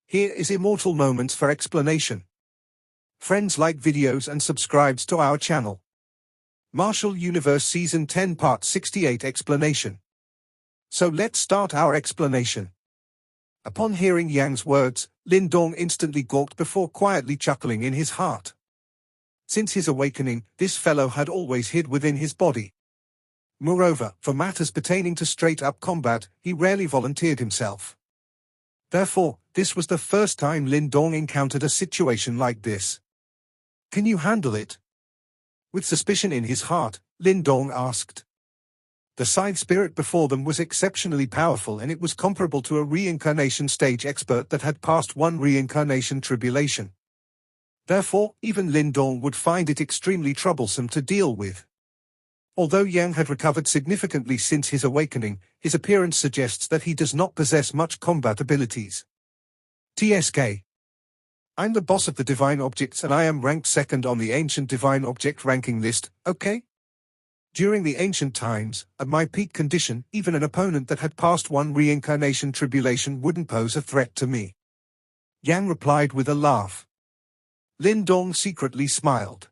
Here is Immortal Moments for explanation. Friends, like videos and subscribes to our channel. Martial Universe Season 10 Part 68 Explanation. So let's start our explanation. Upon hearing Yang's words, Lin Dong instantly gawked before quietly chuckling in his heart. Since his awakening, this fellow had always hid within his body. Moreover, for matters pertaining to straight-up combat, he rarely volunteered himself. Therefore, this was the first time Lin Dong encountered a situation like this. Can you handle it? With suspicion in his heart, Lin Dong asked. The side spirit before them was exceptionally powerful, and it was comparable to a reincarnation stage expert that had passed one reincarnation tribulation. Therefore, even Lin Dong would find it extremely troublesome to deal with. Although Yang had recovered significantly since his awakening, his appearance suggests that he does not possess much combat abilities. TSK. I'm the boss of the Divine Objects and I am ranked second on the Ancient Divine Object ranking list, okay? During the ancient times, at my peak condition, even an opponent that had passed one reincarnation tribulation wouldn't pose a threat to me. Yang replied with a laugh. Lin Dong secretly smiled.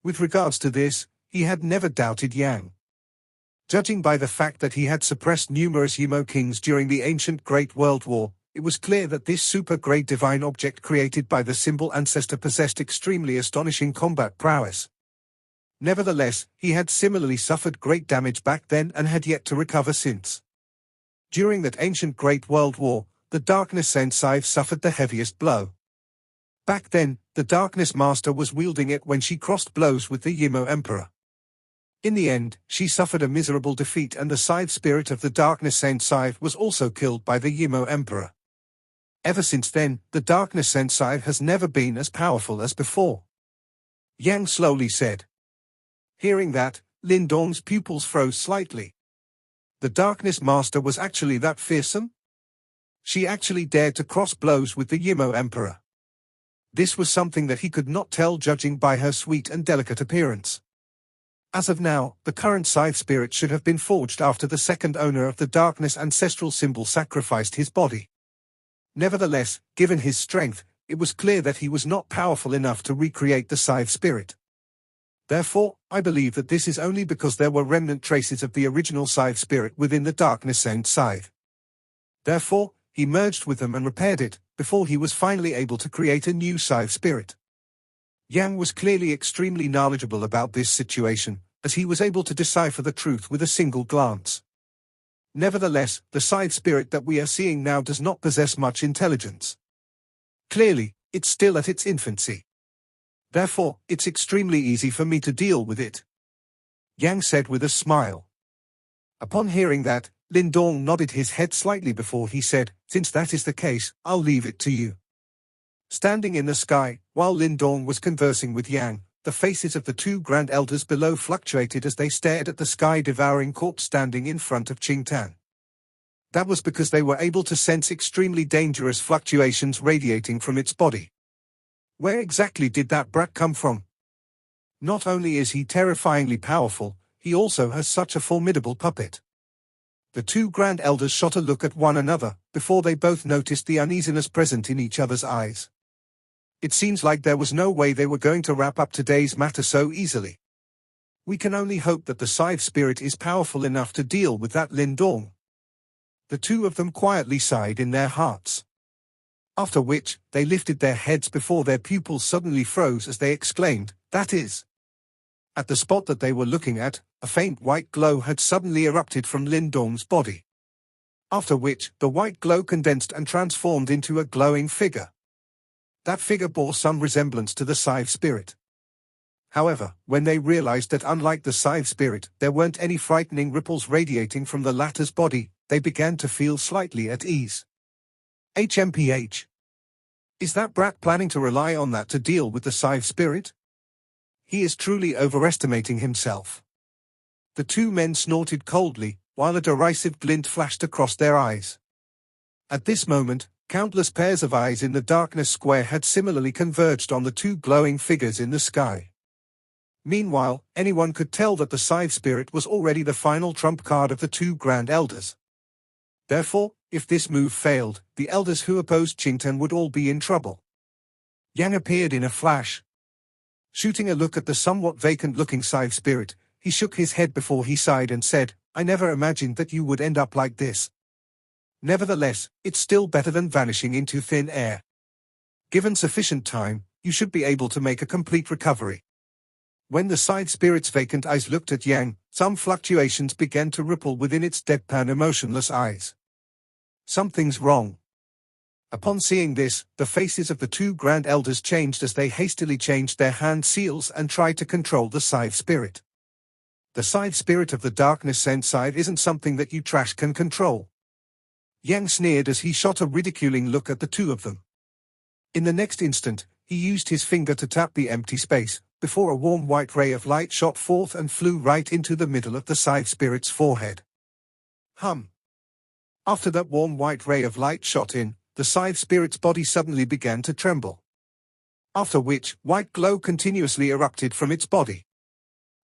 With regards to this, he had never doubted Yang. Judging by the fact that he had suppressed numerous Yimo kings during the ancient Great World War, it was clear that this super-great divine object created by the symbol ancestor possessed extremely astonishing combat prowess. Nevertheless, he had similarly suffered great damage back then and had yet to recover since. During that ancient Great World War, the Darkness Sensei suffered the heaviest blow. Back then, the Darkness Master was wielding it when she crossed blows with the Yimo Emperor. In the end, she suffered a miserable defeat and the side spirit of the Darkness Sensei was also killed by the Yimo Emperor. Ever since then, the Darkness Sensei has never been as powerful as before. Yang slowly said. Hearing that, Lin Dong's pupils froze slightly. The Darkness Master was actually that fearsome? She actually dared to cross blows with the Yimo Emperor. This was something that he could not tell judging by her sweet and delicate appearance. As of now, the current scythe spirit should have been forged after the second owner of the Darkness ancestral symbol sacrificed his body. Nevertheless, given his strength, it was clear that he was not powerful enough to recreate the scythe spirit. Therefore, I believe that this is only because there were remnant traces of the original scythe spirit within the Darkness scythe. Therefore, he merged with them and repaired it, before he was finally able to create a new scythe spirit. Yang was clearly extremely knowledgeable about this situation, as he was able to decipher the truth with a single glance. Nevertheless, the scythe spirit that we are seeing now does not possess much intelligence. Clearly, it's still at its infancy. Therefore, it's extremely easy for me to deal with it. Yang said with a smile. Upon hearing that, Lin Dong nodded his head slightly before he said, since that is the case, I'll leave it to you. Standing in the sky, while Lin Dong was conversing with Yang, the faces of the two grand elders below fluctuated as they stared at the sky-devouring corpse standing in front of Qingtan. That was because they were able to sense extremely dangerous fluctuations radiating from its body. Where exactly did that brat come from? Not only is he terrifyingly powerful, he also has such a formidable puppet. The two grand elders shot a look at one another, before they both noticed the uneasiness present in each other's eyes. It seems like there was no way they were going to wrap up today's matter so easily. We can only hope that the scythe spirit is powerful enough to deal with that Lin Dong. The two of them quietly sighed in their hearts. After which, they lifted their heads before their pupils suddenly froze as they exclaimed, that is. At the spot that they were looking at, a faint white glow had suddenly erupted from Lin Dong's body. After which, the white glow condensed and transformed into a glowing figure. That figure bore some resemblance to the scythe spirit. However, when they realized that unlike the scythe spirit, there weren't any frightening ripples radiating from the latter's body, they began to feel slightly at ease. HMPH. Is that brat planning to rely on that to deal with the scythe spirit? He is truly overestimating himself. The two men snorted coldly, while a derisive glint flashed across their eyes. At this moment, countless pairs of eyes in the Darkness Square had similarly converged on the two glowing figures in the sky. Meanwhile, anyone could tell that the scythe spirit was already the final trump card of the two grand elders. Therefore, if this move failed, the elders who opposed Qingtan would all be in trouble. Yang appeared in a flash. Shooting a look at the somewhat vacant-looking scythe spirit, he shook his head before he sighed and said, "I never imagined that you would end up like this. Nevertheless, it's still better than vanishing into thin air. Given sufficient time, you should be able to make a complete recovery." When the scythe spirit's vacant eyes looked at Yang, some fluctuations began to ripple within its deadpan emotionless eyes. Something's wrong. Upon seeing this, the faces of the two grand elders changed as they hastily changed their hand seals and tried to control the scythe spirit. The scythe spirit of the darkness sent scythe isn't something that you trash can control. Yang sneered as he shot a ridiculing look at the two of them. In the next instant, he used his finger to tap the empty space, before a warm white ray of light shot forth and flew right into the middle of the scythe spirit's forehead. Hum. After that warm white ray of light shot in, the scythe spirit's body suddenly began to tremble. After which, white glow continuously erupted from its body.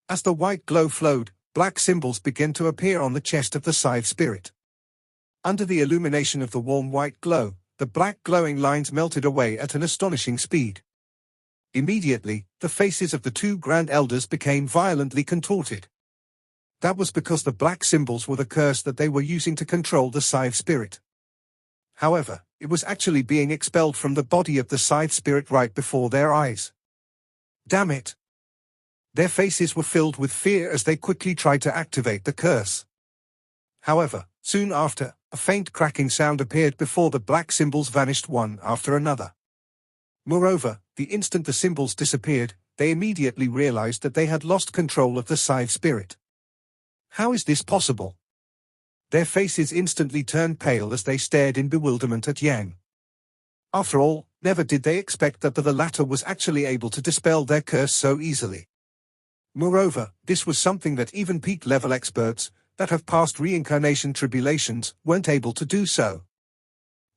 As the white glow flowed, black symbols began to appear on the chest of the scythe spirit. Under the illumination of the warm white glow, the black glowing lines melted away at an astonishing speed. Immediately, the faces of the two grand elders became violently contorted. That was because the black symbols were the curse that they were using to control the scythe spirit. However, it was actually being expelled from the body of the scythe spirit right before their eyes. Damn it! Their faces were filled with fear as they quickly tried to activate the curse. However, soon after, a faint cracking sound appeared before the black symbols vanished one after another. Moreover, the instant the symbols disappeared, they immediately realized that they had lost control of the scythe spirit. How is this possible? Their faces instantly turned pale as they stared in bewilderment at Yang. After all, never did they expect that the latter was actually able to dispel their curse so easily. Moreover, this was something that even peak-level experts, that have passed reincarnation tribulations, weren't able to do so.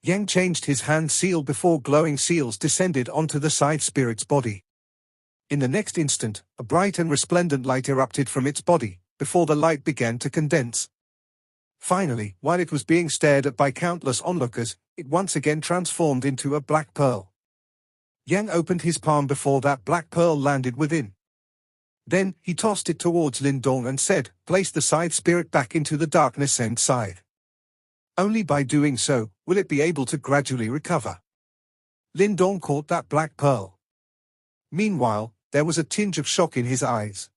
Yang changed his hand seal before glowing seals descended onto the scythe spirit's body. In the next instant, a bright and resplendent light erupted from its body, before the light began to condense. Finally, while it was being stared at by countless onlookers, it once again transformed into a black pearl. Yang opened his palm before that black pearl landed within. Then, he tossed it towards Lindong and said, "Place the scythe spirit back into the darkness and scythe. Only by doing so, will it be able to gradually recover." Lindong caught that black pearl. Meanwhile, there was a tinge of shock in his eyes.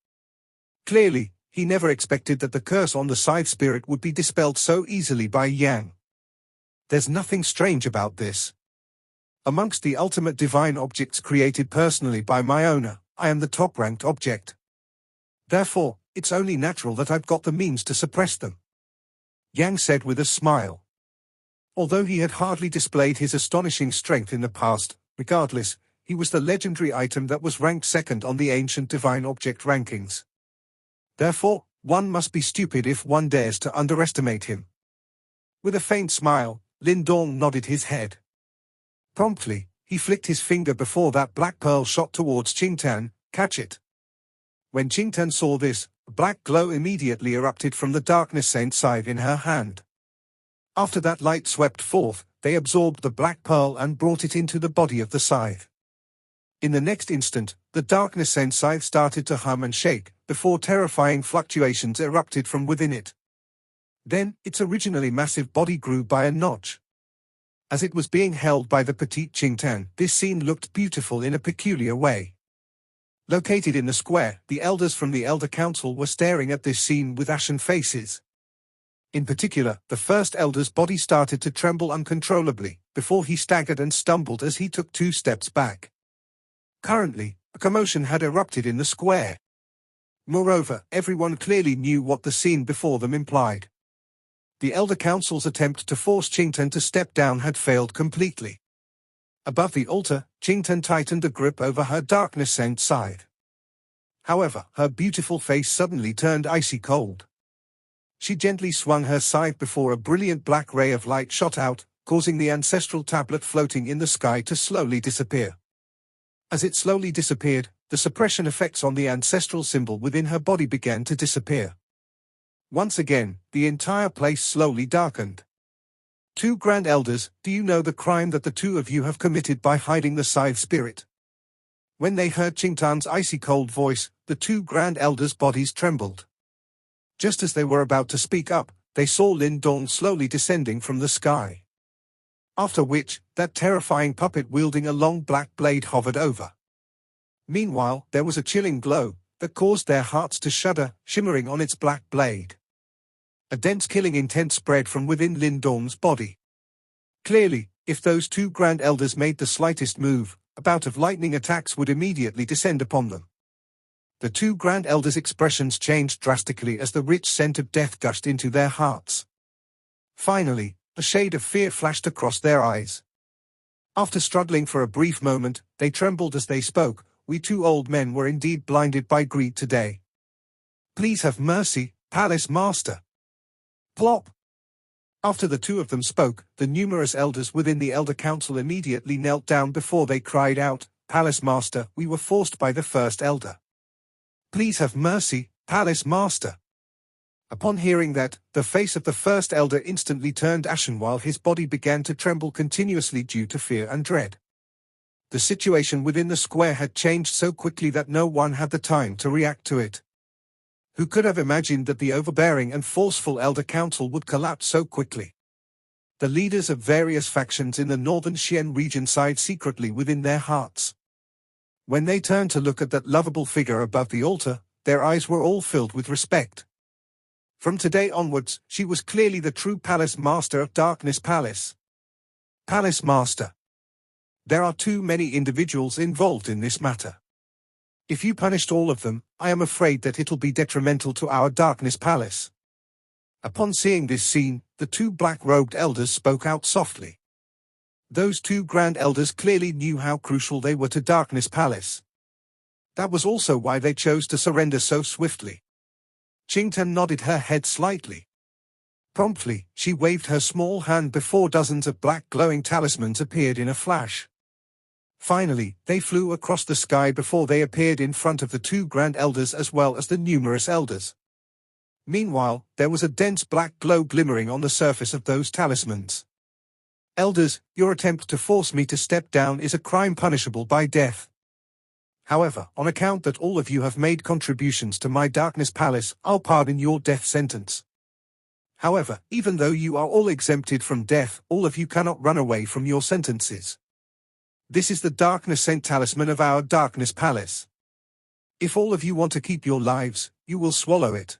Clearly, he never expected that the curse on the scythe spirit would be dispelled so easily by Yang. There's nothing strange about this. Amongst the ultimate divine objects created personally by my owner, I am the top-ranked object. Therefore, it's only natural that I've got the means to suppress them," Yang said with a smile. Although he had hardly displayed his astonishing strength in the past, regardless, he was the legendary item that was ranked second on the ancient divine object rankings. Therefore, one must be stupid if one dares to underestimate him. With a faint smile, Lindong nodded his head. Promptly, he flicked his finger before that black pearl shot towards Qingtan. "Catch it." When Qingtan saw this, a black glow immediately erupted from the darkness-saint scythe in her hand. After that light swept forth, they absorbed the black pearl and brought it into the body of the scythe. In the next instant, the darkness-saint scythe started to hum and shake, before terrifying fluctuations erupted from within it. Then, its originally massive body grew by a notch. As it was being held by the petite Qingtan, this scene looked beautiful in a peculiar way. Located in the square, the elders from the Elder Council were staring at this scene with ashen faces. In particular, the first elder's body started to tremble uncontrollably, before he staggered and stumbled as he took 2 steps back. Currently, a commotion had erupted in the square. Moreover, everyone clearly knew what the scene before them implied. The Elder Council's attempt to force Qingtan to step down had failed completely. Above the altar, Qingtan tightened a grip over her darkness-sent scythe. However, her beautiful face suddenly turned icy cold. She gently swung her scythe before a brilliant black ray of light shot out, causing the ancestral tablet floating in the sky to slowly disappear. As it slowly disappeared, the suppression effects on the ancestral symbol within her body began to disappear. Once again, the entire place slowly darkened. Two Grand Elders, do you know the crime that the two of you have committed by hiding the scythe spirit? When they heard Qingtan's icy cold voice, the two Grand Elders' bodies trembled. Just as they were about to speak up, they saw Lin Dong slowly descending from the sky. After which, that terrifying puppet wielding a long black blade hovered over. Meanwhile, there was a chilling glow that caused their hearts to shudder, shimmering on its black blade. A dense killing intent spread from within Lin Dong's body. Clearly, if those two Grand Elders made the slightest move, a bout of lightning attacks would immediately descend upon them. The two Grand Elders' expressions changed drastically as the rich scent of death gushed into their hearts. Finally, a shade of fear flashed across their eyes. After struggling for a brief moment, they trembled as they spoke. We two old men were indeed blinded by greed today. Please have mercy, Palace Master. Plop! After the two of them spoke, the numerous elders within the Elder Council immediately knelt down before they cried out, Palace Master, we were forced by the First Elder. Please have mercy, Palace Master. Upon hearing that, the face of the First Elder instantly turned ashen while his body began to tremble continuously due to fear and dread. The situation within the square had changed so quickly that no one had the time to react to it. Who could have imagined that the overbearing and forceful Elder Council would collapse so quickly? The leaders of various factions in the northern Xian region sighed secretly within their hearts. When they turned to look at that lovable figure above the altar, their eyes were all filled with respect. From today onwards, she was clearly the true Palace Master of Darkness Palace. Palace Master. There are too many individuals involved in this matter. If you punished all of them, I am afraid that it'll be detrimental to our Darkness Palace. Upon seeing this scene, the two black-robed elders spoke out softly. Those two Grand Elders clearly knew how crucial they were to Darkness Palace. That was also why they chose to surrender so swiftly. Qingtan nodded her head slightly. Promptly, she waved her small hand before dozens of black glowing talismans appeared in a flash. Finally, they flew across the sky before they appeared in front of the two Grand Elders as well as the numerous elders. Meanwhile, there was a dense black glow glimmering on the surface of those talismans. Elders, your attempt to force me to step down is a crime punishable by death. However, on account that all of you have made contributions to my Darkness Palace, I'll pardon your death sentence. However, even though you are all exempted from death, all of you cannot run away from your sentences. This is the Darkness Saint Talisman of our Darkness Palace. If all of you want to keep your lives, you will swallow it.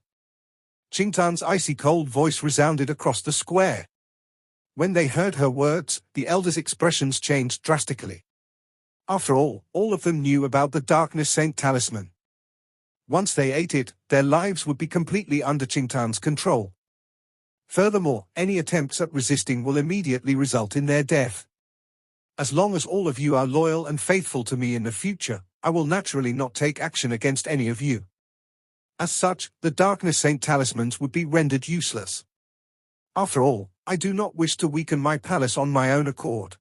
Qingtan's icy cold voice resounded across the square. When they heard her words, the elders' expressions changed drastically. After all of them knew about the Darkness Saint Talisman. Once they ate it, their lives would be completely under Qingtan's control. Furthermore, any attempts at resisting will immediately result in their death. As long as all of you are loyal and faithful to me in the future, I will naturally not take action against any of you. As such, the Darkness Saint Talismans would be rendered useless. After all, I do not wish to weaken my palace on my own accord.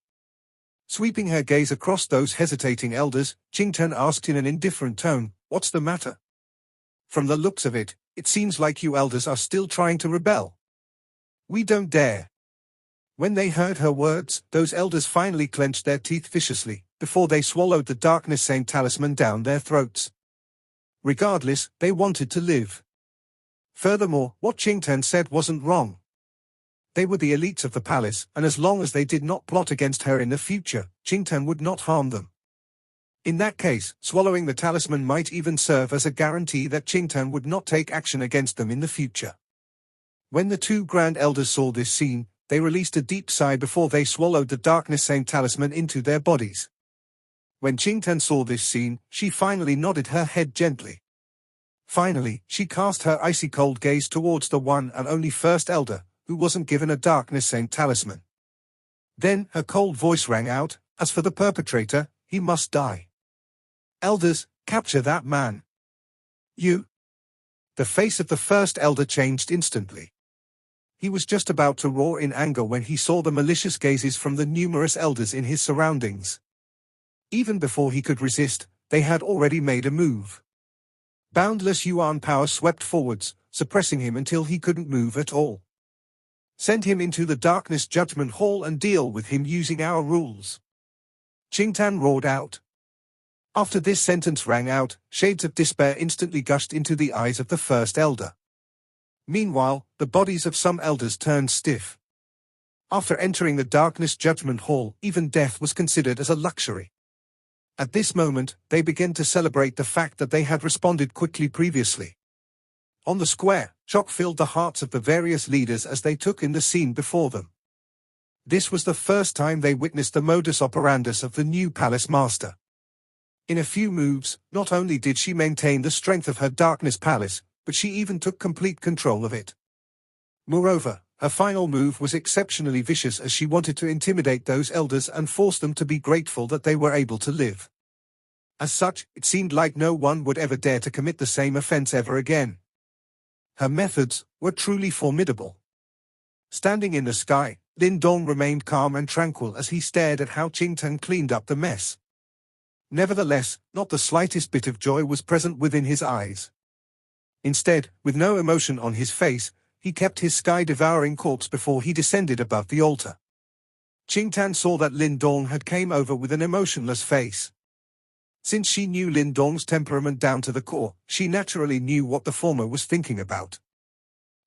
Sweeping her gaze across those hesitating elders, Qingtan asked in an indifferent tone, "What's the matter? From the looks of it, it seems like you elders are still trying to rebel." "We don't dare." When they heard her words, those elders finally clenched their teeth viciously, before they swallowed the Darkness Saint Talisman down their throats. Regardless, they wanted to live. Furthermore, what Qingtan said wasn't wrong. They were the elites of the palace, and as long as they did not plot against her in the future, Qingtan would not harm them. In that case, swallowing the talisman might even serve as a guarantee that Qingtan would not take action against them in the future. When the two Grand Elders saw this scene, they released a deep sigh before they swallowed the Darkness Saint Talisman into their bodies. When Qingtan saw this scene, she finally nodded her head gently. Finally, she cast her icy cold gaze towards the one and only First Elder, who wasn't given a Darkness Saint Talisman. Then, her cold voice rang out, "As for the perpetrator, he must die. Elders, capture that man." "You?" The face of the First Elder changed instantly. He was just about to roar in anger when he saw the malicious gazes from the numerous elders in his surroundings. Even before he could resist, they had already made a move. Boundless Yuan power swept forwards, suppressing him until he couldn't move at all. Send him into the darkness judgment hall and deal with him using our rules. Qingtan roared out. After this sentence rang out, shades of despair instantly gushed into the eyes of the first elder. Meanwhile, the bodies of some elders turned stiff. After entering the darkness judgment hall, even death was considered as a luxury. At this moment, they began to celebrate the fact that they had responded quickly previously. On the square, shock filled the hearts of the various leaders as they took in the scene before them. This was the first time they witnessed the modus operandus of the new palace master. In a few moves, not only did she maintain the strength of her darkness palace, but she even took complete control of it. Moreover, her final move was exceptionally vicious as she wanted to intimidate those elders and force them to be grateful that they were able to live. As such, it seemed like no one would ever dare to commit the same offense ever again. Her methods were truly formidable. Standing in the sky, Lin Dong remained calm and tranquil as he stared at how Qingtan cleaned up the mess. Nevertheless, not the slightest bit of joy was present within his eyes. Instead, with no emotion on his face, he kept his sky-devouring corpse before he descended above the altar. Qingtan saw that Lin Dong had came over with an emotionless face. Since she knew Lin Dong's temperament down to the core, she naturally knew what the former was thinking about.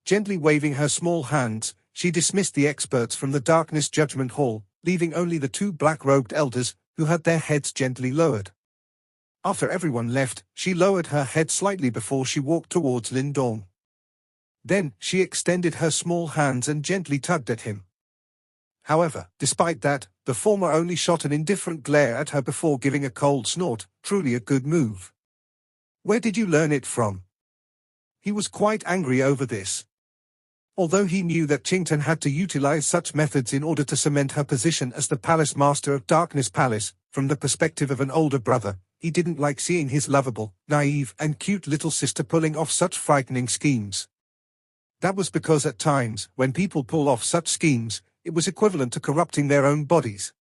Gently waving her small hands, she dismissed the experts from the darkness judgment hall, leaving only the two black-robed elders, who had their heads gently lowered. After everyone left, she lowered her head slightly before she walked towards Lin Dong. Then, she extended her small hands and gently tugged at him. However, despite that, the former only shot an indifferent glare at her before giving a cold snort, truly a good move. Where did you learn it from? He was quite angry over this. Although he knew that Qingtan had to utilize such methods in order to cement her position as the palace master of Darkness Palace, from the perspective of an older brother, he didn't like seeing his lovable, naive, and cute little sister pulling off such frightening schemes. That was because at times, when people pull off such schemes, it was equivalent to corrupting their own bodies.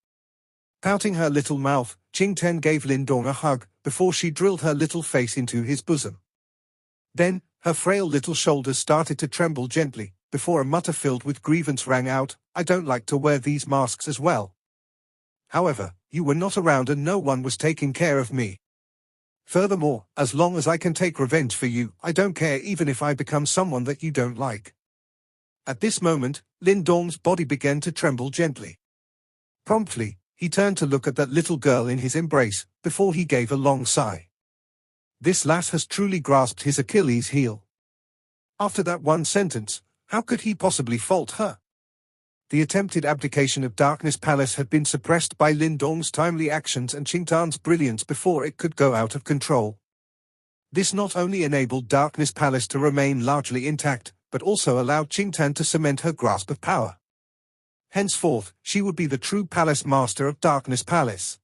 Pouting her little mouth, Qingtan gave Lin Dong a hug, before she drilled her little face into his bosom. Then, her frail little shoulders started to tremble gently, before a mutter filled with grievance rang out, "I don't like to wear these masks as well. However, you were not around and no one was taking care of me. Furthermore, as long as I can take revenge for you, I don't care even if I become someone that you don't like." At this moment, Lin Dong's body began to tremble gently. Promptly, he turned to look at that little girl in his embrace, before he gave a long sigh. This lass has truly grasped his Achilles heel. After that one sentence, how could he possibly fault her? The attempted abdication of Darkness Palace had been suppressed by Lin Dong's timely actions and Qingtan's brilliance before it could go out of control. This not only enabled Darkness Palace to remain largely intact, but also allowed Qingtan to cement her grasp of power. Henceforth, she would be the true palace master of Darkness Palace.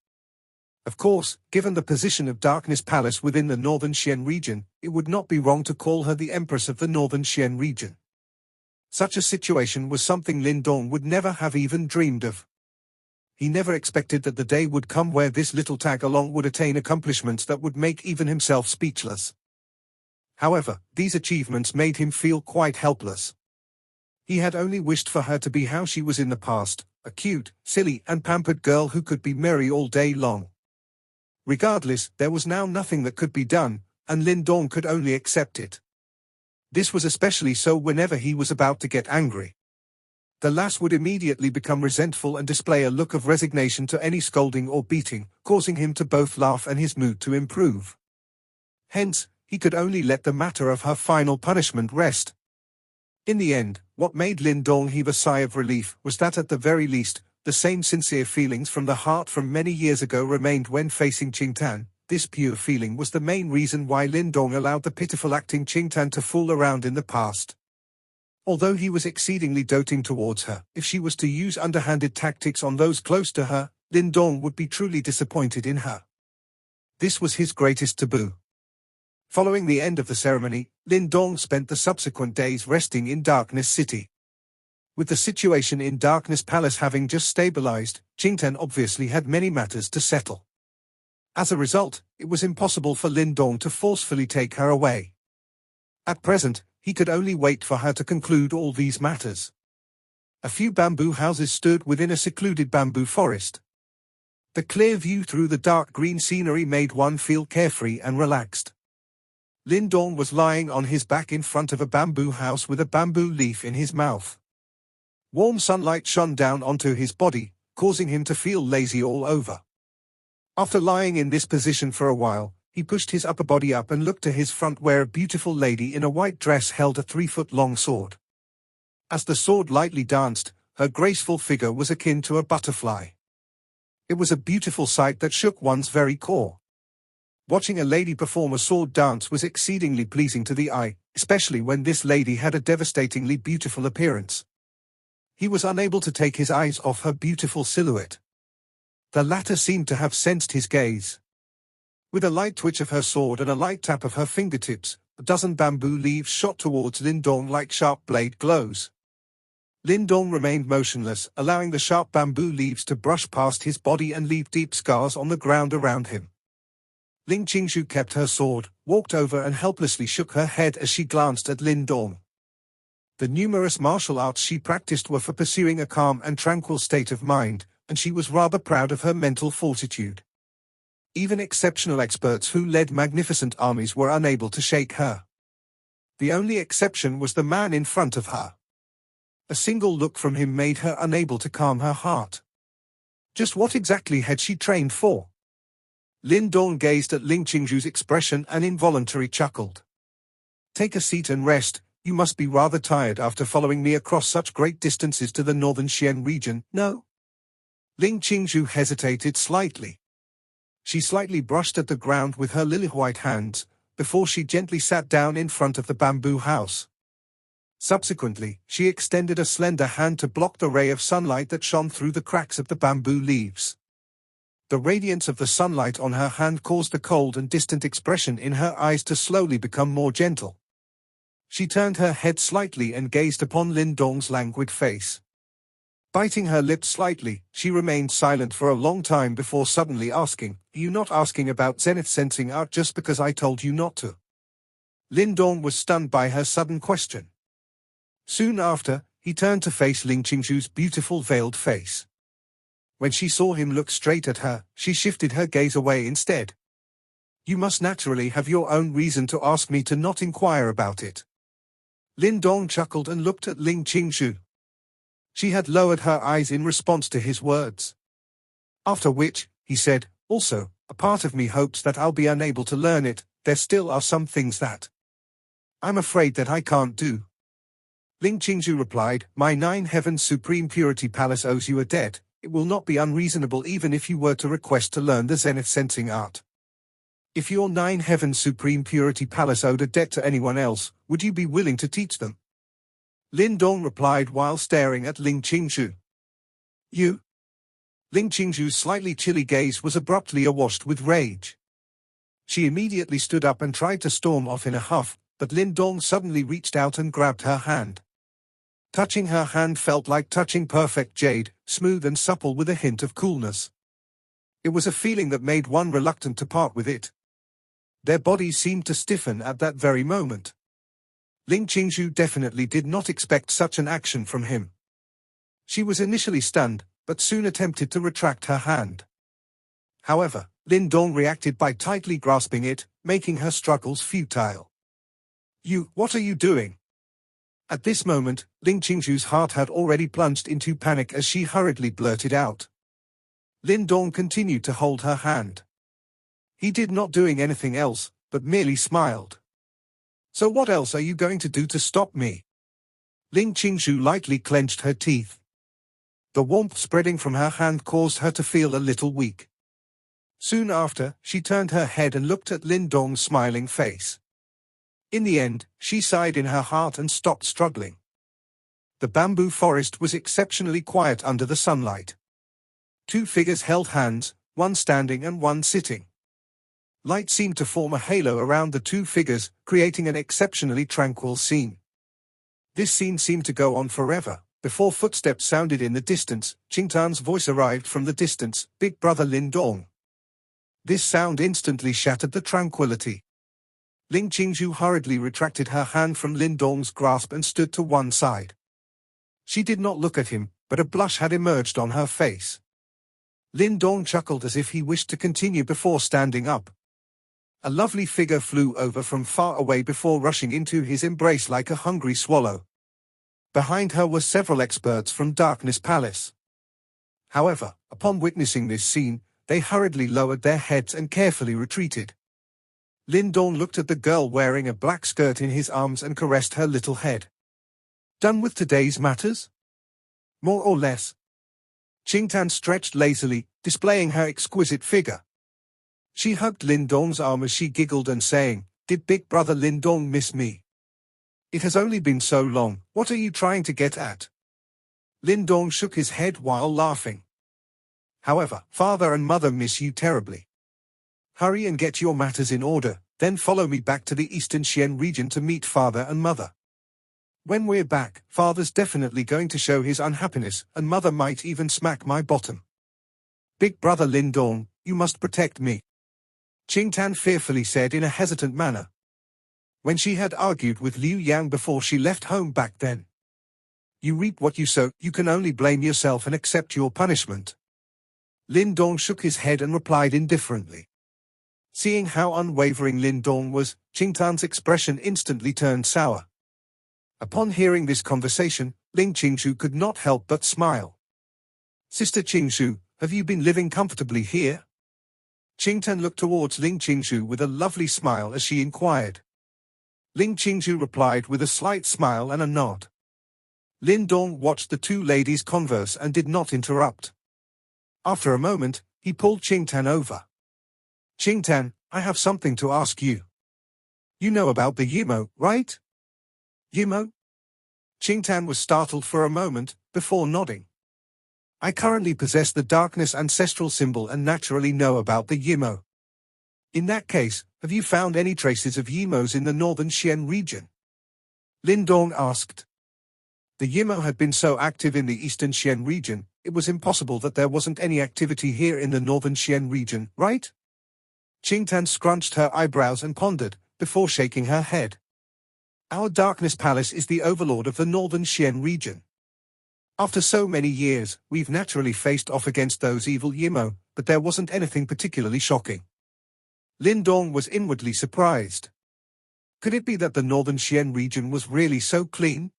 Of course, given the position of Darkness Palace within the Northern Xian region, it would not be wrong to call her the Empress of the Northern Xian region. Such a situation was something Lin Dong would never have even dreamed of. He never expected that the day would come where this little tag-along would attain accomplishments that would make even himself speechless. However, these achievements made him feel quite helpless. He had only wished for her to be how she was in the past, a cute, silly, and pampered girl who could be merry all day long. Regardless, there was now nothing that could be done, and Lin Dong could only accept it. This was especially so whenever he was about to get angry. The lass would immediately become resentful and display a look of resignation to any scolding or beating, causing him to both laugh and his mood to improve. Hence, he could only let the matter of her final punishment rest. In the end, what made Lin Dong heave a sigh of relief was that at the very least, the same sincere feelings from the heart from many years ago remained when facing Qingtan. This pure feeling was the main reason why Lin Dong allowed the pitiful acting Qingtan to fool around in the past. Although he was exceedingly doting towards her, if she was to use underhanded tactics on those close to her, Lin Dong would be truly disappointed in her. This was his greatest taboo. Following the end of the ceremony, Lin Dong spent the subsequent days resting in Darkness City. With the situation in Darkness Palace having just stabilized, Qingtan obviously had many matters to settle. As a result, it was impossible for Lin Dong to forcefully take her away. At present, he could only wait for her to conclude all these matters. A few bamboo houses stood within a secluded bamboo forest. The clear view through the dark green scenery made one feel carefree and relaxed. Lindong was lying on his back in front of a bamboo house with a bamboo leaf in his mouth. Warm sunlight shone down onto his body, causing him to feel lazy all over. After lying in this position for a while, he pushed his upper body up and looked to his front where a beautiful lady in a white dress held a 3-foot-long sword. As the sword lightly danced, her graceful figure was akin to a butterfly. It was a beautiful sight that shook one's very core. Watching a lady perform a sword dance was exceedingly pleasing to the eye, especially when this lady had a devastatingly beautiful appearance. He was unable to take his eyes off her beautiful silhouette. The latter seemed to have sensed his gaze. With a light twitch of her sword and a light tap of her fingertips, a dozen bamboo leaves shot towards Lindong like sharp blade glows. Lindong remained motionless, allowing the sharp bamboo leaves to brush past his body and leave deep scars on the ground around him. Ling Qingzhu kept her sword, walked over and helplessly shook her head as she glanced at Lindong. The numerous martial arts she practiced were for pursuing a calm and tranquil state of mind, and she was rather proud of her mental fortitude. Even exceptional experts who led magnificent armies were unable to shake her. The only exception was the man in front of her. A single look from him made her unable to calm her heart. Just what exactly had she trained for? Lindong gazed at Ling Qingzhu's expression and involuntarily chuckled. "Take a seat and rest, you must be rather tired after following me across such great distances to the northern Xian region, no?" Ling Qingzhu hesitated slightly. She slightly brushed at the ground with her lily-white hands, before she gently sat down in front of the bamboo house. Subsequently, she extended a slender hand to block the ray of sunlight that shone through the cracks of the bamboo leaves. The radiance of the sunlight on her hand caused the cold and distant expression in her eyes to slowly become more gentle. She turned her head slightly and gazed upon Lindong's languid face. Biting her lips slightly, she remained silent for a long time before suddenly asking, "Are you not asking about zenith sensing art just because I told you not to?" Lindong was stunned by her sudden question. Soon after, he turned to face Ling Qingzhu's beautiful veiled face. When she saw him look straight at her, she shifted her gaze away instead. "You must naturally have your own reason to ask me to not inquire about it." Lindong chuckled and looked at Ling Qingzhu. She had lowered her eyes in response to his words. After which, he said, "Also, a part of me hopes that I'll be unable to learn it. There still are some things that I'm afraid that I can't do." Ling Qingzhu replied, "My 9 Heavens Supreme Purity Palace owes you a debt. It will not be unreasonable even if you were to request to learn the zenith sensing art. If your 9 Heavens Supreme Purity Palace owed a debt to anyone else, would you be willing to teach them?" Lindong replied while staring at Ling Qingzhu. "You?" Ling Qingzhu's slightly chilly gaze was abruptly awash with rage. She immediately stood up and tried to storm off in a huff, but Lindong suddenly reached out and grabbed her hand. Touching her hand felt like touching perfect jade, smooth and supple with a hint of coolness. It was a feeling that made one reluctant to part with it. Their bodies seemed to stiffen at that very moment. Ling Qingzhu definitely did not expect such an action from him. She was initially stunned, but soon attempted to retract her hand. However, Lindong reacted by tightly grasping it, making her struggles futile. What are you doing?" At this moment, Ling Qingzhu's heart had already plunged into panic as she hurriedly blurted out. Lindong continued to hold her hand. He did not doing anything else, but merely smiled. "So what else are you going to do to stop me?" Ling Qingzhu lightly clenched her teeth. The warmth spreading from her hand caused her to feel a little weak. Soon after, she turned her head and looked at Lindong's smiling face. In the end, she sighed in her heart and stopped struggling. The bamboo forest was exceptionally quiet under the sunlight. 2 figures held hands, one standing and one sitting. Light seemed to form a halo around the 2 figures, creating an exceptionally tranquil scene. This scene seemed to go on forever. Before footsteps sounded in the distance, Qingtan's voice arrived from the distance, "Big brother Lindong." This sound instantly shattered the tranquility. Ling Qingzhu hurriedly retracted her hand from Lindong's grasp and stood to one side. She did not look at him, but a blush had emerged on her face. Lin Dong chuckled as if he wished to continue before standing up. A lovely figure flew over from far away before rushing into his embrace like a hungry swallow. Behind her were several experts from Darkness Palace. However, upon witnessing this scene, they hurriedly lowered their heads and carefully retreated. Lin Dong looked at the girl wearing a black skirt in his arms and caressed her little head. Done with today's matters? More or less. Qingtan stretched lazily, displaying her exquisite figure. She hugged Lin Dong's arm as she giggled and saying, "Did Big Brother Lin Dong miss me? It has only been so long, what are you trying to get at?" Lin Dong shook his head while laughing. "However, father and mother miss you terribly. Hurry and get your matters in order, then follow me back to the Eastern Xian region to meet father and mother. When we're back, father's definitely going to show his unhappiness, and mother might even smack my bottom. Big Brother Lin Dong, you must protect me," Qingtan fearfully said in a hesitant manner. When she had argued with Liu Yang before she left home back then. "You reap what you sow, you can only blame yourself and accept your punishment." Lin Dong shook his head and replied indifferently. Seeing how unwavering Lin Dong was, Qingtan's expression instantly turned sour. Upon hearing this conversation, Ling Qingshu could not help but smile. "Sister Qingshu, have you been living comfortably here?" Qingtan looked towards Ling Qingshu with a lovely smile as she inquired. Ling Qingshu replied with a slight smile and a nod. Lin Dong watched the two ladies converse and did not interrupt. After a moment, he pulled Qingtan over. "Qingtan, I have something to ask you. You know about the Yimo, right?" "Yimo?" Qingtan was startled for a moment, before nodding. "I currently possess the Darkness ancestral symbol and naturally know about the Yimo. In that case, have you found any traces of Yimos in the northern Xian region?" Lin Dong asked. The Yimo had been so active in the eastern Xian region, it was impossible that there wasn't any activity here in the northern Xian region, right? Qingtan scrunched her eyebrows and pondered, before shaking her head. "Our Darkness Palace is the overlord of the northern Xian region. After so many years, we've naturally faced off against those evil Yimo, but there wasn't anything particularly shocking." Lin Dong was inwardly surprised. Could it be that the northern Xian region was really so clean?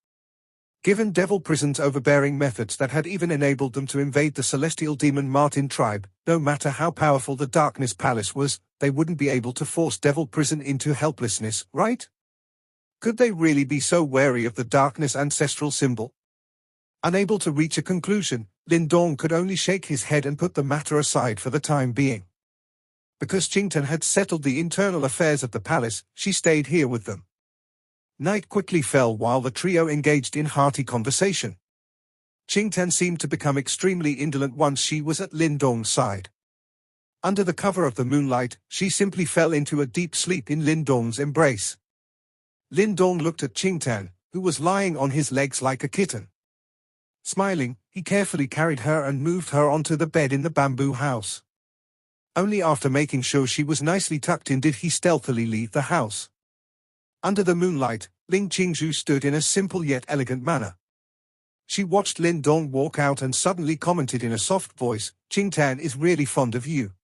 Given Devil Prison's overbearing methods that had even enabled them to invade the celestial demon Martin tribe, no matter how powerful the Darkness Palace was, they wouldn't be able to force Devil Prison into helplessness, right? Could they really be so wary of the Darkness ancestral symbol? Unable to reach a conclusion, Lin Dong could only shake his head and put the matter aside for the time being. Because Qingtan had settled the internal affairs of the palace, she stayed here with them. Night quickly fell while the trio engaged in hearty conversation. Qingtan seemed to become extremely indolent once she was at Lin Dong's side. Under the cover of the moonlight, she simply fell into a deep sleep in Lin Dong's embrace. Lin Dong looked at Qingtan, who was lying on his legs like a kitten. Smiling, he carefully carried her and moved her onto the bed in the bamboo house. Only after making sure she was nicely tucked in did he stealthily leave the house. Under the moonlight, Ling Qingshu stood in a simple yet elegant manner. She watched Lin Dong walk out and suddenly commented in a soft voice, "Qingtan is really fond of you.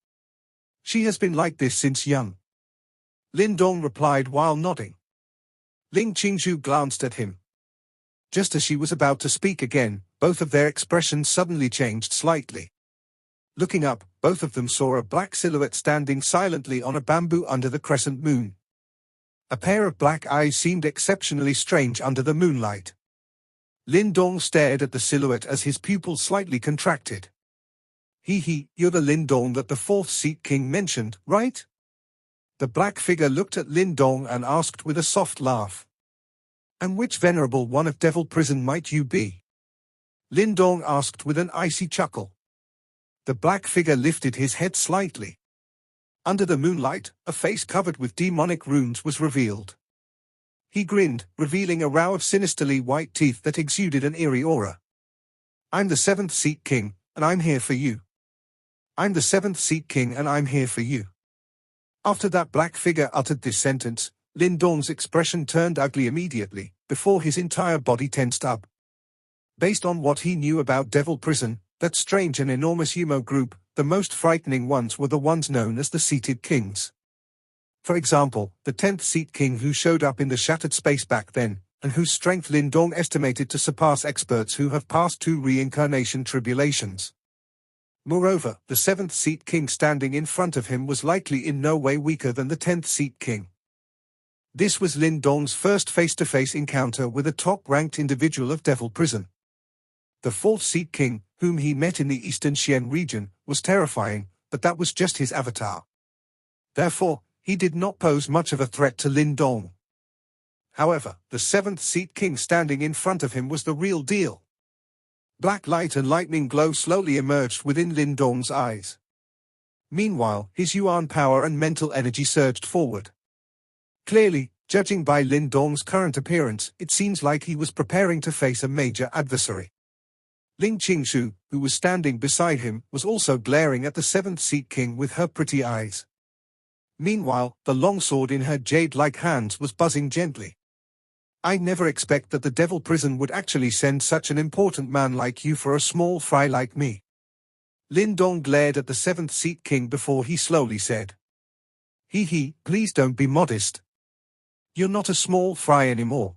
She has been like this since young." Lin Dong replied while nodding. Ling Qingshu glanced at him. Just as she was about to speak again, both of their expressions suddenly changed slightly. Looking up, both of them saw a black silhouette standing silently on a bamboo under the crescent moon. A pair of black eyes seemed exceptionally strange under the moonlight. Lin Dong stared at the silhouette as his pupils slightly contracted. You're the Lin Dong that the fourth Seat King mentioned, right?" The black figure looked at Lin Dong and asked with a soft laugh. "And which venerable one of Devil Prison might you be?" Lin Dong asked with an icy chuckle. The black figure lifted his head slightly. Under the moonlight, a face covered with demonic runes was revealed. He grinned, revealing a row of sinisterly white teeth that exuded an eerie aura. "I'm the seventh Seat King, and I'm here for you. I'm the seventh Seat King and I'm here for you." After that black figure uttered this sentence, Lin Dong's expression turned ugly immediately, before his entire body tensed up. Based on what he knew about Devil Prison, that strange and enormous Yimo group, the most frightening ones were the ones known as the Seated Kings. For example, the 10th Seat King who showed up in the shattered space back then, and whose strength Lin Dong estimated to surpass experts who have passed 2 reincarnation tribulations. Moreover, the 7th Seat King standing in front of him was likely in no way weaker than the 10th Seat King. This was Lin Dong's first face-to-face encounter with a top-ranked individual of Devil Prison. The 4th Seat King, whom he met in the Eastern Xian region, was terrifying, but that was just his avatar. Therefore, he did not pose much of a threat to Lin Dong. However, the 7th Seat King standing in front of him was the real deal. Black light and lightning glow slowly emerged within Lin Dong's eyes. Meanwhile, his yuan power and mental energy surged forward. Clearly, judging by Lin Dong's current appearance, it seems like he was preparing to face a major adversary. Ling Qingshu, who was standing beside him, was also glaring at the 7th Seat King with her pretty eyes. Meanwhile, the longsword in her jade-like hands was buzzing gently. I never expect that the Devil Prison would actually send such an important man like you for a small fry like me. Lin Dong glared at the 7th Seat King before he slowly said. Please don't be modest. You're not a small fry anymore.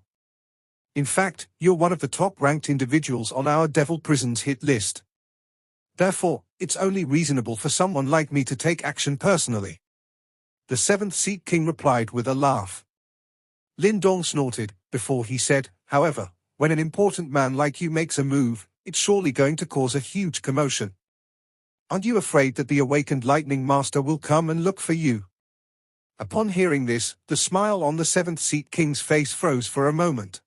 In fact, you're one of the top-ranked individuals on our Devil Prison's hit list. Therefore, it's only reasonable for someone like me to take action personally. The 7th Seat King replied with a laugh. Lin Dong snorted, before he said, however, when an important man like you makes a move, it's surely going to cause a huge commotion. Aren't you afraid that the awakened Lightning Master will come and look for you? Upon hearing this, the smile on the 7th Seat King's face froze for a moment.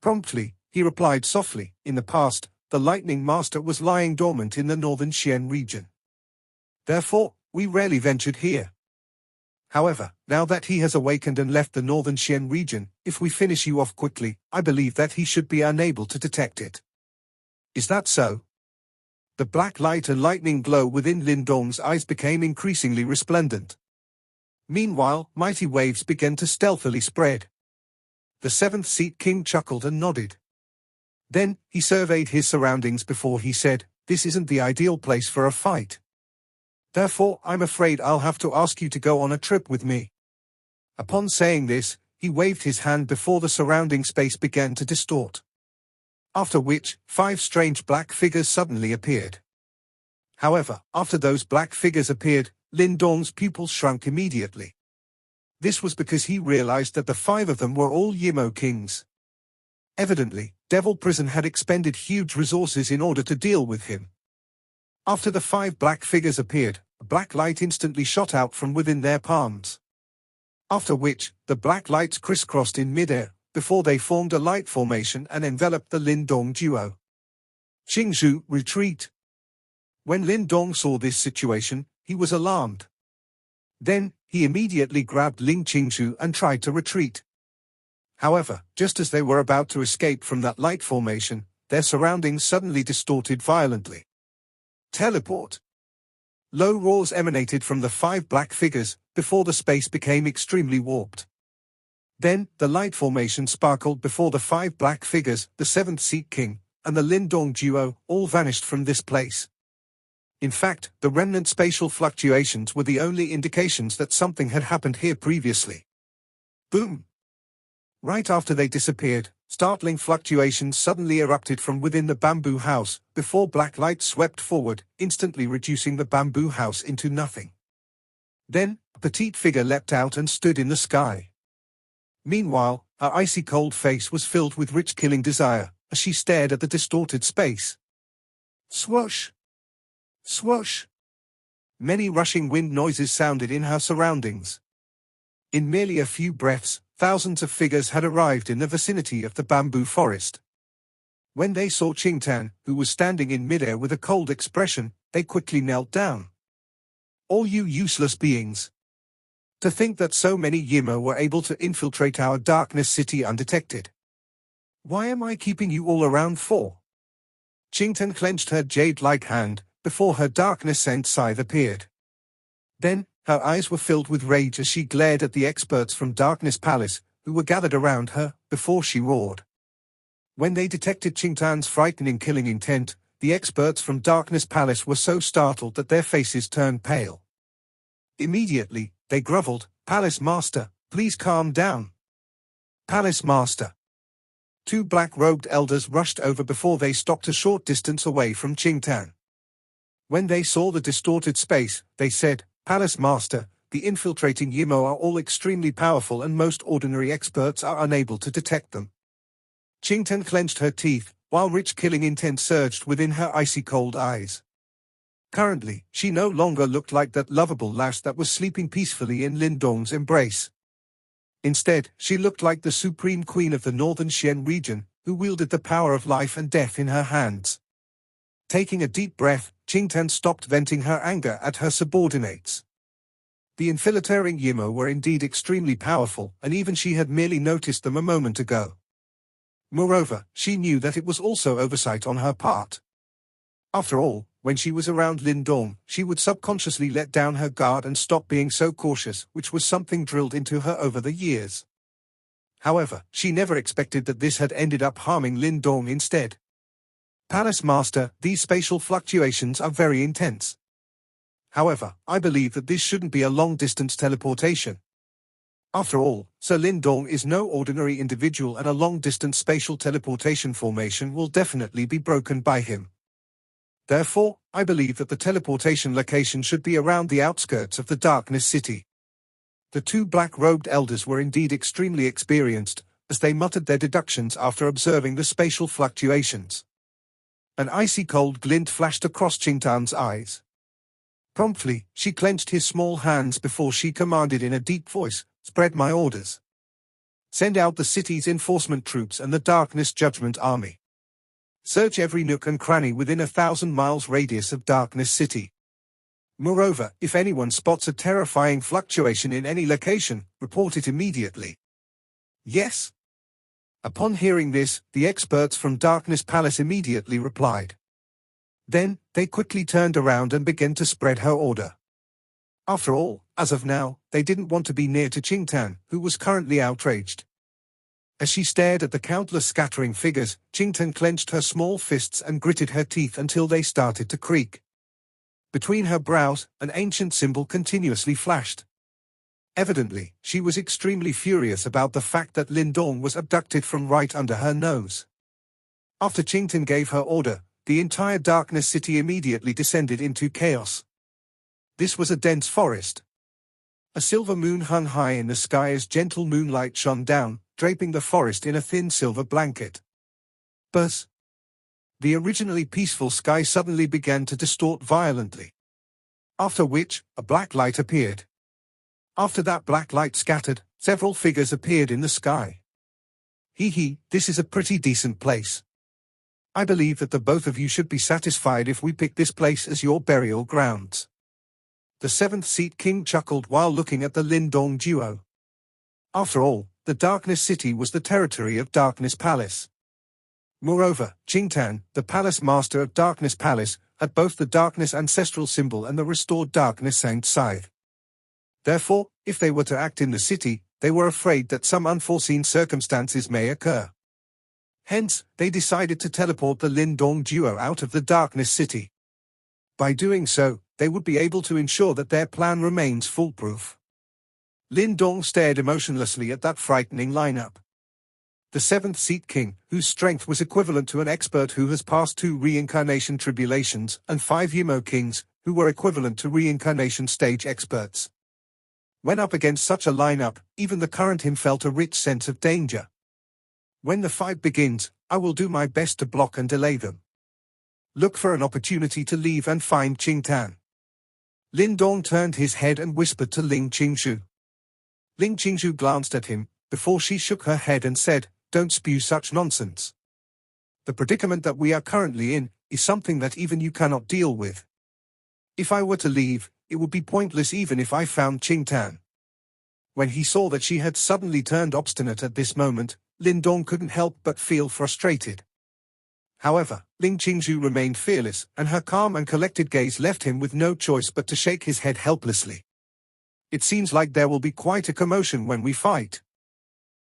Promptly, he replied softly, in the past, the Lightning Master was lying dormant in the northern Xian region. Therefore, we rarely ventured here. However, now that he has awakened and left the northern Xian region, if we finish you off quickly, I believe that he should be unable to detect it. Is that so? The black light and lightning glow within Lin Dong's eyes became increasingly resplendent. Meanwhile, mighty waves began to stealthily spread. The 7th Seat King chuckled and nodded. Then, he surveyed his surroundings before he said, this isn't the ideal place for a fight. Therefore, I'm afraid I'll have to ask you to go on a trip with me. Upon saying this, he waved his hand before the surrounding space began to distort. After which, 5 strange black figures suddenly appeared. However, after those black figures appeared, Lin Dong's pupils shrunk immediately. This was because he realized that the 5 of them were all Yimo Kings. Evidently, Devil Prison had expended huge resources in order to deal with him. After the 5 black figures appeared, a black light instantly shot out from within their palms. After which, the black lights crisscrossed in midair, before they formed a light formation and enveloped the Lin Dong duo. Qingshu, retreat. When Lin Dong saw this situation, he was alarmed. Then, he immediately grabbed Ling Qingshu and tried to retreat. However, just as they were about to escape from that light formation, their surroundings suddenly distorted violently. Teleport. Low roars emanated from the 5 black figures, before the space became extremely warped. Then, the light formation sparkled before the 5 black figures, the 7th Seat King, and the Lin Dong duo, all vanished from this place. In fact, the remnant spatial fluctuations were the only indications that something had happened here previously. Boom! Right after they disappeared, startling fluctuations suddenly erupted from within the bamboo house, before black light swept forward, instantly reducing the bamboo house into nothing. Then, a petite figure leapt out and stood in the sky. Meanwhile, her icy cold face was filled with rich killing desire, as she stared at the distorted space. Swoosh! Swoosh! Many rushing wind noises sounded in her surroundings. In merely a few breaths, thousands of figures had arrived in the vicinity of the bamboo forest. When they saw Qingtan, who was standing in midair with a cold expression, they quickly knelt down. All you useless beings! To think that so many Yimo were able to infiltrate our darkness city undetected. Why am I keeping you all around for? Qingtan clenched her jade-like hand, before her darkness-sent scythe appeared. Then, her eyes were filled with rage as she glared at the experts from Darkness Palace, who were gathered around her, before she roared. When they detected Qingtan's frightening killing intent, the experts from Darkness Palace were so startled that their faces turned pale. Immediately, they groveled, "Palace Master, please calm down." "Palace Master." Two black-robed elders rushed over before they stopped a short distance away from Qingtan. When they saw the distorted space, they said, "Palace Master, the infiltrating Yimo are all extremely powerful and most ordinary experts are unable to detect them." Qingtan clenched her teeth, while rich killing intent surged within her icy-cold eyes. Currently, she no longer looked like that lovable lass that was sleeping peacefully in Lin Dong's embrace. Instead, she looked like the supreme queen of the northern Xian region, who wielded the power of life and death in her hands. Taking a deep breath, Qingtan stopped venting her anger at her subordinates. The infiltrating Yimo were indeed extremely powerful, and even she had merely noticed them a moment ago. Moreover, she knew that it was also oversight on her part. After all, when she was around Lin Dong, she would subconsciously let down her guard and stop being so cautious, which was something drilled into her over the years. However, she never expected that this had ended up harming Lin Dong instead. "Palace Master, these spatial fluctuations are very intense. However, I believe that this shouldn't be a long-distance teleportation. After all, Sir Lin Dong is no ordinary individual and a long-distance spatial teleportation formation will definitely be broken by him. Therefore, I believe that the teleportation location should be around the outskirts of the Darkness City." The two black-robed elders were indeed extremely experienced, as they muttered their deductions after observing the spatial fluctuations. An icy cold glint flashed across Qingtan's eyes. Promptly, she clenched his small hands before she commanded in a deep voice, "Spread my orders. Send out the city's enforcement troops and the Darkness Judgment Army. Search every nook and cranny within 1,000 miles radius of Darkness City. Moreover, if anyone spots a terrifying fluctuation in any location, report it immediately." "Yes." Upon hearing this, the experts from Darkness Palace immediately replied. Then, they quickly turned around and began to spread her order. After all, as of now, they didn't want to be near to Qingtan, who was currently outraged. As she stared at the countless scattering figures, Qingtan clenched her small fists and gritted her teeth until they started to creak. Between her brows, an ancient symbol continuously flashed. Evidently, she was extremely furious about the fact that Lin Dong was abducted from right under her nose. After Qingtan gave her order, the entire Darkness City immediately descended into chaos. This was a dense forest. A silver moon hung high in the sky as gentle moonlight shone down, draping the forest in a thin silver blanket. But the originally peaceful sky suddenly began to distort violently. After which, a black light appeared. After that black light scattered, several figures appeared in the sky. This is a pretty decent place. I believe that the both of you should be satisfied if we pick this place as your burial grounds." The seventh seat king chuckled while looking at the Lin Dong duo. After all, the Darkness City was the territory of Darkness Palace. Moreover, Qingtan, the Palace Master of Darkness Palace, had both the Darkness Ancestral Symbol and the restored Darkness Saint Scythe. Therefore, if they were to act in the city, they were afraid that some unforeseen circumstances may occur. Hence, they decided to teleport the Lin Dong duo out of the Darkness City. By doing so, they would be able to ensure that their plan remains foolproof. Lin Dong stared emotionlessly at that frightening lineup. The seventh seat king, whose strength was equivalent to an expert who has passed 2 reincarnation tribulations, and 5 Yimo kings, who were equivalent to reincarnation stage experts. When up against such a lineup, even the current him felt a rich sense of danger. When the fight begins, I will do my best to block and delay them. Look for an opportunity to leave and find Qingtan. Lin Dong turned his head and whispered to Ling Qingzhu. Ling Qingzhu glanced at him, before she shook her head and said, "Don't spew such nonsense. The predicament that we are currently in is something that even you cannot deal with. If I were to leave, it would be pointless even if I found Qingtan." When he saw that she had suddenly turned obstinate at this moment, Lin Dong couldn't help but feel frustrated. However, Ling Qingzhu remained fearless, and her calm and collected gaze left him with no choice but to shake his head helplessly. "It seems like there will be quite a commotion when we fight.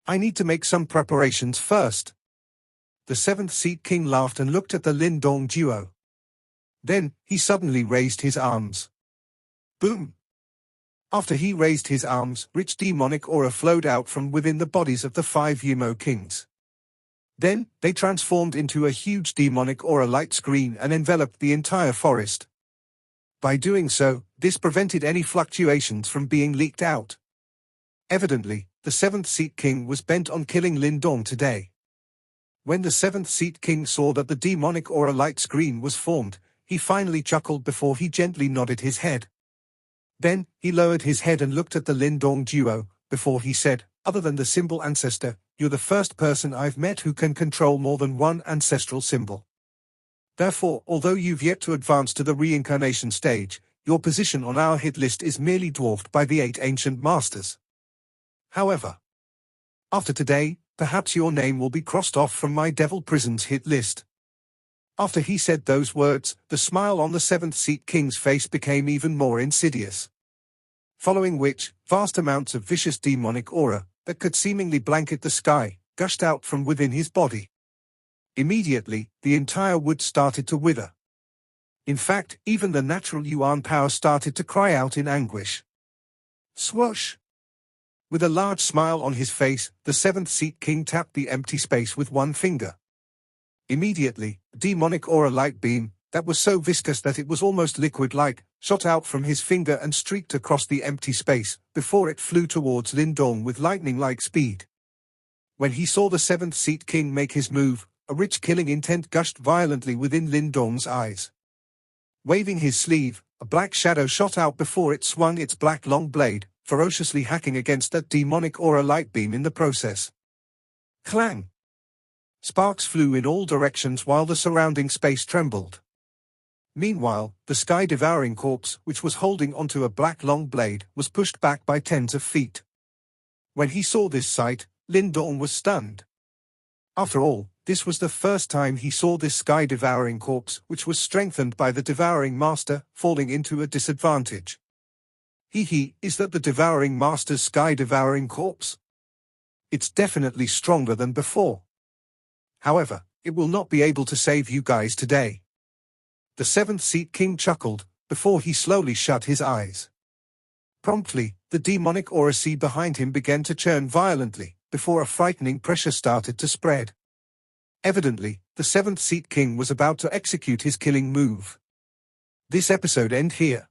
I need to make some preparations first." The seventh seat king laughed and looked at the Lin Dong duo. Then, he suddenly raised his arms. Boom! After he raised his arms, rich demonic aura flowed out from within the bodies of the 5 Yimo kings. Then, they transformed into a huge demonic aura light screen and enveloped the entire forest. By doing so, this prevented any fluctuations from being leaked out. Evidently, the 7th seat king was bent on killing Lin Dong today. When the 7th seat king saw that the demonic aura light screen was formed, he finally chuckled before he gently nodded his head. Then, he lowered his head and looked at the Lin Dong duo, before he said, "Other than the symbol ancestor, you're the first person I've met who can control more than one ancestral symbol. Therefore, although you've yet to advance to the reincarnation stage, your position on our hit list is merely dwarfed by the 8 ancient masters. However, after today, perhaps your name will be crossed off from my Devil Prison's hit list." After he said those words, the smile on the 7th seat king's face became even more insidious. Following which, vast amounts of vicious demonic aura, that could seemingly blanket the sky, gushed out from within his body. Immediately, the entire wood started to wither. In fact, even the natural Yuan power started to cry out in anguish. Swoosh! With a large smile on his face, the 7th seat king tapped the empty space with one finger. Immediately, a demonic aura light beam, that was so viscous that it was almost liquid-like, shot out from his finger and streaked across the empty space, before it flew towards Lin Dong with lightning-like speed. When he saw the 7th seat king make his move, a rich killing intent gushed violently within Lin Dong's eyes. Waving his sleeve, a black shadow shot out before it swung its black long blade, ferociously hacking against that demonic aura light beam in the process. Clang! Sparks flew in all directions while the surrounding space trembled. Meanwhile, the sky-devouring corpse, which was holding onto a black long blade, was pushed back by tens of feet. When he saw this sight, Lin Dong was stunned. After all, this was the first time he saw this sky-devouring corpse, which was strengthened by the devouring master, falling into a disadvantage. Is that the devouring master's sky-devouring corpse? It's definitely stronger than before. However, it will not be able to save you guys today. The 7th seat king chuckled, before he slowly shut his eyes. Promptly, the demonic aura sea behind him began to churn violently, before a frightening pressure started to spread. Evidently, the 7th seat king was about to execute his killing move. This episode ends here.